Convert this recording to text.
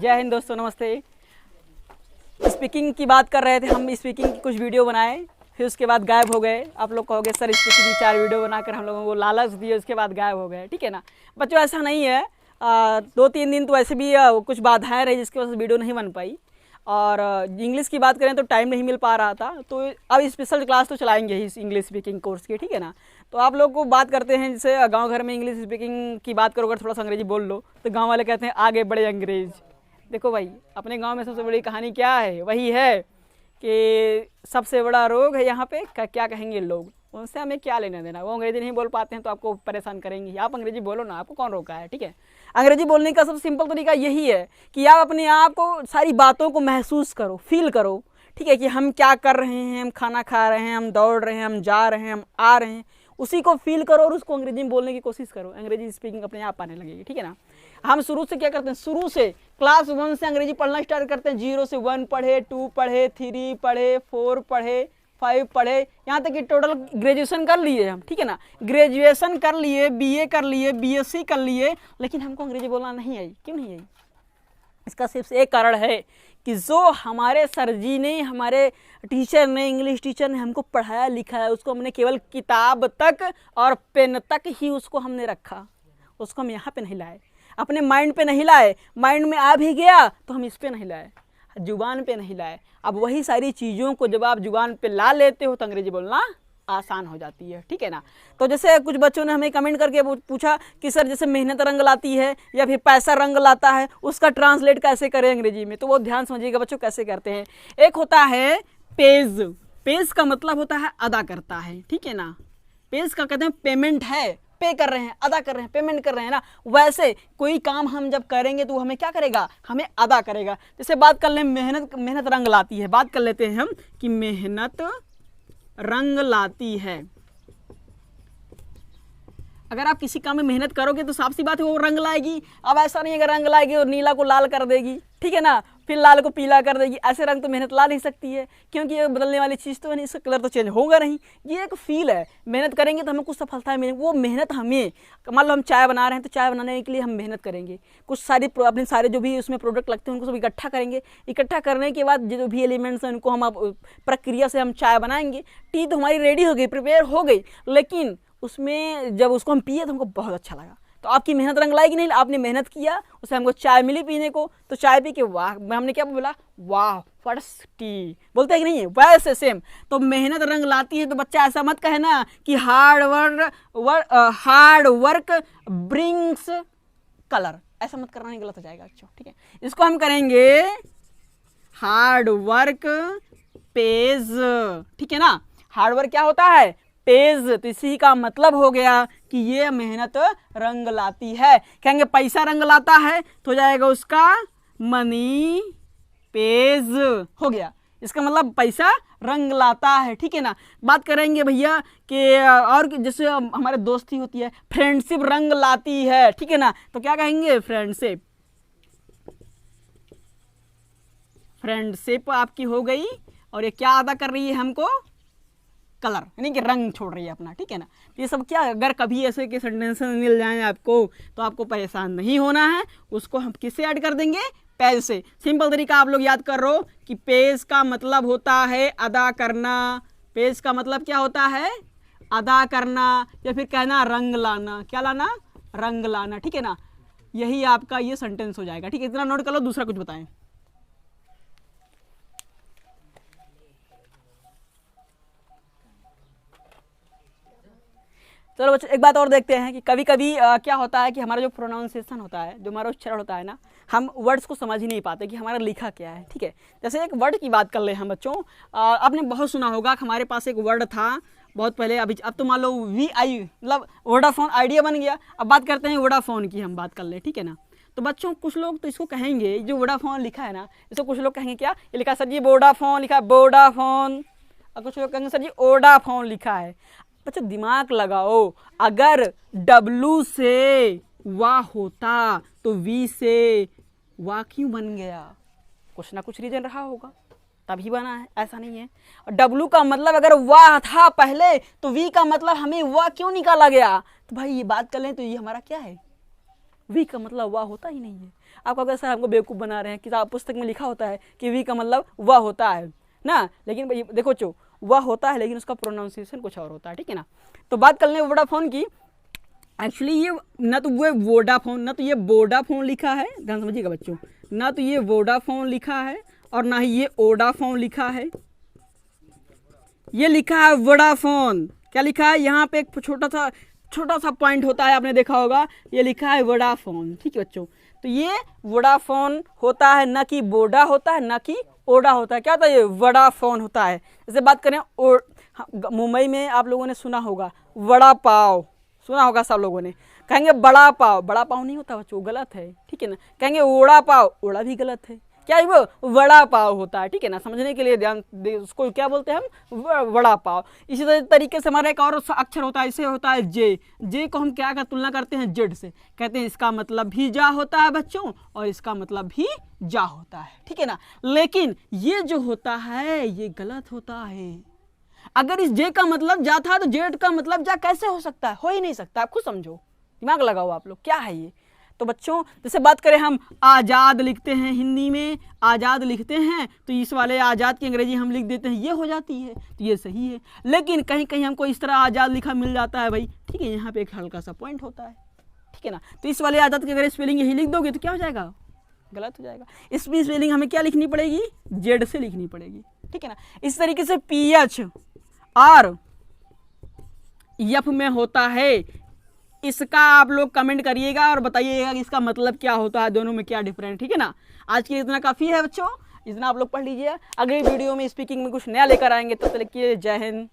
जय हिंद दोस्तों, नमस्ते। स्पीकिंग की बात कर रहे थे हम, स्पीकिंग की कुछ वीडियो बनाए, फिर उसके बाद गायब हो गए। आप लोग कहोगे सर स्पीकिंग की 4 वीडियो बनाकर हम लोगों को लालच दिए, उसके बाद गायब हो गए। ठीक है ना बच्चों, ऐसा नहीं है। 2-3 दिन तो ऐसे भी कुछ बाधाएं रही जिसकी वजह से वीडियो नहीं बन पाई। और इंग्लिश की बात करें तो टाइम नहीं मिल पा रहा था, तो अब स्पेशल क्लास तो चलाएंगे ही इस इंग्लिश स्पीकिंग कोर्स की। ठीक है ना, तो आप लोग को बात करते हैं, जैसे गांव घर में इंग्लिश स्पीकिंग की बात करो, अगर थोड़ा सा अंग्रेजी बोल लो तो गांव वाले कहते हैं आगे बड़े अंग्रेज। देखो भाई, अपने गांव में सबसे बड़ी कहानी क्या है, वही है कि सबसे बड़ा रोग है यहाँ पे क्या कहेंगे लोग, उनसे हमें क्या लेना देना। वो अंग्रेजी नहीं बोल पाते हैं तो आपको परेशान करेंगे। आप अंग्रेजी बोलो ना, आपको कौन रोका है। ठीक है, अंग्रेजी बोलने का सबसे सिंपल तरीका यही है कि आप अपने आप को, सारी बातों को महसूस करो, फील करो। ठीक है, कि हम क्या कर रहे हैं, हम खाना खा रहे हैं, हम दौड़ रहे हैं, हम जा रहे हैं, हम आ रहे हैं, उसी को फील करो और उसको अंग्रेजी में बोलने की कोशिश करो। अंग्रेजी स्पीकिंग अपने आप आने लगेगी। ठीक है ना, हम शुरू से क्या करते हैं, शुरू से क्लास 1 से अंग्रेजी पढ़ना स्टार्ट करते हैं। 0 से 1 पढ़े, 2 पढ़े, 3 पढ़े, 4 पढ़े, 5 पढ़े, यहाँ तक कि टोटल ग्रेजुएशन कर लिए हम। ठीक है ना, ग्रेजुएशन कर लिए, बीए कर लिए, बीएससी कर लिए, लेकिन हमको अंग्रेजी बोलना नहीं आई। क्यों नहीं आई? इसका सिर्फ एक कारण है कि जो हमारे सर जी ने, हमारे टीचर ने, इंग्लिश टीचर ने हमको पढ़ाया लिखाया, उसको हमने केवल किताब तक और पेन तक ही उसको हमने रखा। उसको हम यहाँ पे नहीं लाए, अपने माइंड पे नहीं लाए। माइंड में आ भी गया तो हम इस पे नहीं लाए, जुबान पे नहीं लाए। अब वही सारी चीज़ों को जब आप जुबान पे ला लेते हो तो अंग्रेजी बोलना आसान हो जाती है। ठीक है ना, तो जैसे कुछ बच्चों ने हमें कमेंट करके पूछा कि सर जैसे मेहनत रंग लाती है या फिर पैसा रंग लाता है, उसका ट्रांसलेट कैसे करें अंग्रेजी में। तो वो ध्यान समझिएगा बच्चों, कैसे करते हैं। एक होता है पेज। पेज का मतलब होता है अदा करता है। ठीक है ना, पेज का कहते हैं पेमेंट है, पे कर रहे हैं, अदा कर रहे हैं, पेमेंट कर रहे हैं ना। वैसे कोई काम हम जब करेंगे तो हमें क्या करेगा, हमें अदा करेगा। जैसे बात कर लें, मेहनत रंग लाती है। बात कर लेते हैं हम कि मेहनत रंग लाती है। अगर आप किसी काम में मेहनत करोगे तो साफ सी बात है वो रंग लाएगी। अब ऐसा नहीं, अगर रंग लाएगी और नीला को लाल कर देगी, ठीक है ना, फिर लाल को पीला कर देगी, ऐसे रंग तो मेहनत ला नहीं सकती है, क्योंकि ये बदलने वाली चीज़ तो नहीं, इसका कलर तो चेंज होगा नहीं। ये एक फील है, मेहनत करेंगे तो हमें कुछ सफलता मिलेगी। वो मेहनत हमें, मान लो हम चाय बना रहे हैं तो चाय बनाने के लिए हम मेहनत करेंगे, कुछ सारी अपने सारे जो भी उसमें प्रोडक्ट लगते हैं उनको सब इकट्ठा करेंगे। इकट्ठा करने के बाद जो भी एलिमेंट्स हैं उनको हम प्रक्रिया से हम चाय बनाएंगे। टी तो हमारी रेडी हो गई, प्रिपेयर हो गई, लेकिन उसमें जब उसको हम पिए तो हमको बहुत अच्छा लगा। तो आपकी मेहनत रंग लाएगी नहीं, आपने मेहनत किया, उससे हमको चाय मिली पीने को, तो चाय पी के वाह, हमने क्या बोला, वाह व्हाट्स टी, बोलते हैं कि नहीं है, वैसे सेम। तो मेहनत रंग लाती है। तो बच्चा ऐसा मत कहे ना कि हार्ड वर्क ब्रिंग्स कलर, ऐसा मत करना, नहीं, गलत हो जाएगा बच्चों। ठीक है, इसको हम करेंगे हार्ड वर्क पेज। ठीक है ना, हार्ड वर्क क्या होता है, पेज। तो इसी का मतलब हो गया कि ये मेहनत रंग लाती है। कहेंगे पैसा रंग लाता है तो जाएगा उसका मनी पेज हो गया। इसका मतलब पैसा रंग लाता है। ठीक है ना, बात करेंगे भैया कि और जैसे हमारे दोस्ती होती है, फ्रेंडशिप रंग लाती है। ठीक है ना, तो क्या कहेंगे, फ्रेंडशिप। फ्रेंडशिप आपकी हो गई, और ये क्या अदा कर रही है हमको, कलर, यानी कि रंग छोड़ रही है अपना। ठीक है ना, ये सब क्या, अगर कभी ऐसे के सेंटेंस मिल जाए आपको तो आपको परेशान नहीं होना है। उसको हम किससे ऐड कर देंगे, पेज से। सिंपल तरीका आप लोग याद कर रो कि पेज का मतलब होता है अदा करना। पेज का मतलब क्या होता है, अदा करना, या फिर कहना रंग लाना। क्या लाना, रंग लाना। ठीक है ना, यही आपका ये सेंटेंस हो जाएगा। ठीक है, इतना नोट कर लो। दूसरा कुछ बताएं। चलो बच्चों, एक बात और देखते हैं कि कभी कभी क्या होता है कि हमारा जो प्रोनाउंसिएशन होता है, जो हमारा उच्चारण होता है ना, हम वर्ड्स को समझ ही नहीं पाते कि हमारा लिखा क्या है। ठीक है, जैसे एक वर्ड की बात कर ले हम बच्चों, आपने बहुत सुना होगा कि हमारे पास एक वर्ड था बहुत पहले, अभी अब तो मान लो VI, मतलब वोडाफोन आइडिया बन गया। अब बात करते हैं वोडाफोन की, हम बात कर ले। ठीक है ना, तो बच्चों कुछ लोग तो इसको कहेंगे, जो वोडाफोन लिखा है ना, इसको कुछ लोग कहेंगे क्या, ये लिखा सर जी वोडाफोन लिखा है, वोडाफोन। और कुछ लोग कहेंगे सर जी ओडाफोन लिखा है। बच्चा दिमाग लगाओ, अगर W से वाह होता तो V से वाह क्यों बन गया, कुछ ना कुछ रीजन रहा होगा तभी बना है, ऐसा नहीं है। और W का मतलब अगर वाह था पहले तो V का मतलब हमें वाह क्यों निकाला गया। तो भाई ये बात कर लें तो ये हमारा क्या है, V का मतलब वाह होता ही नहीं है। आप कहोगे सर हमको बेवकूफ़ बना रहे हैं, किताब पुस्तक में लिखा होता है कि वी का मतलब वह होता है ना, लेकिन भाई देखो चो वह होता है लेकिन उसका प्रोनाउंसिएशन कुछ और होता है, ठीक है ना। तो बात कर लें वोडाफोन की। एक्चुअली ये ना तो वो वोडाफोन, ना तो ये वोडाफोन लिखा है, ध्यान समझिएगा बच्चों, ना तो ये वोडाफोन लिखा है और ना ही ये ओडाफोन लिखा है, ये लिखा है वोडाफोन। क्या लिखा है यहाँ पे, एक छोटा सा पॉइंट होता है, आपने देखा होगा, ये लिखा है वोडाफोन, ठीक है बच्चों। तो ये वोडाफोन होता है, ना कि बोडा होता है, ना कि ओडा होता है। क्या होता है, ये वोडाफोन होता है। जैसे बात करें मुंबई में आप लोगों ने सुना होगा वड़ा पाव, सुना होगा सब लोगों ने, कहेंगे बड़ा पाव, बड़ा पाव नहीं होता बच्चों, गलत है, ठीक है ना। कहेंगे ओड़ा पाव, ओड़ा भी गलत है, क्या है वो वड़ा पाव होता है, ठीक है ना। समझने के लिए ध्यान दे, उसको क्या बोलते हैं हम, वड़ा पाव। इसी तरीके से हमारा एक और अक्षर होता है, इसे होता है जे। जे को हम क्या का तुलना करते हैं, जेड से, कहते हैं इसका मतलब भी जा होता है बच्चों और इसका मतलब भी जा होता है, ठीक है ना। लेकिन ये जो होता है ये गलत होता है। अगर इस जे का मतलब जा था तो जेड का मतलब जा कैसे हो सकता है, हो ही नहीं सकता। आप खुद समझो, दिमाग लगाओ आप लोग, क्या है ये। तो बच्चों जैसे बात करें हम आज़ाद लिखते हैं, हिंदी में आज़ाद लिखते हैं, तो इस वाले आज़ाद की अंग्रेजी हम लिख देते हैं, ये हो जाती है, तो ये सही है। लेकिन कहीं कहीं हमको इस तरह आज़ाद लिखा मिल जाता है भाई, ठीक है, यहाँ पे एक हल्का सा पॉइंट होता है, ठीक है ना। तो इस वाले आज़ाद की अगर स्पेलिंग यही लिख दोगे तो क्या हो जाएगा, गलत हो जाएगा। इसमें स्पेलिंग हमें क्या लिखनी पड़ेगी, जेड से लिखनी पड़ेगी, ठीक है ना। इस तरीके से PH और यफ में होता है, इसका आप लोग कमेंट करिएगा और बताइएगा कि इसका मतलब क्या होता है, दोनों में क्या डिफरेंस, ठीक है ना। आज के लिए इतना काफ़ी है बच्चों, इतना आप लोग पढ़ लीजिए। अगली वीडियो में स्पीकिंग में कुछ नया लेकर आएंगे, तब तक के लिए जय हिंद।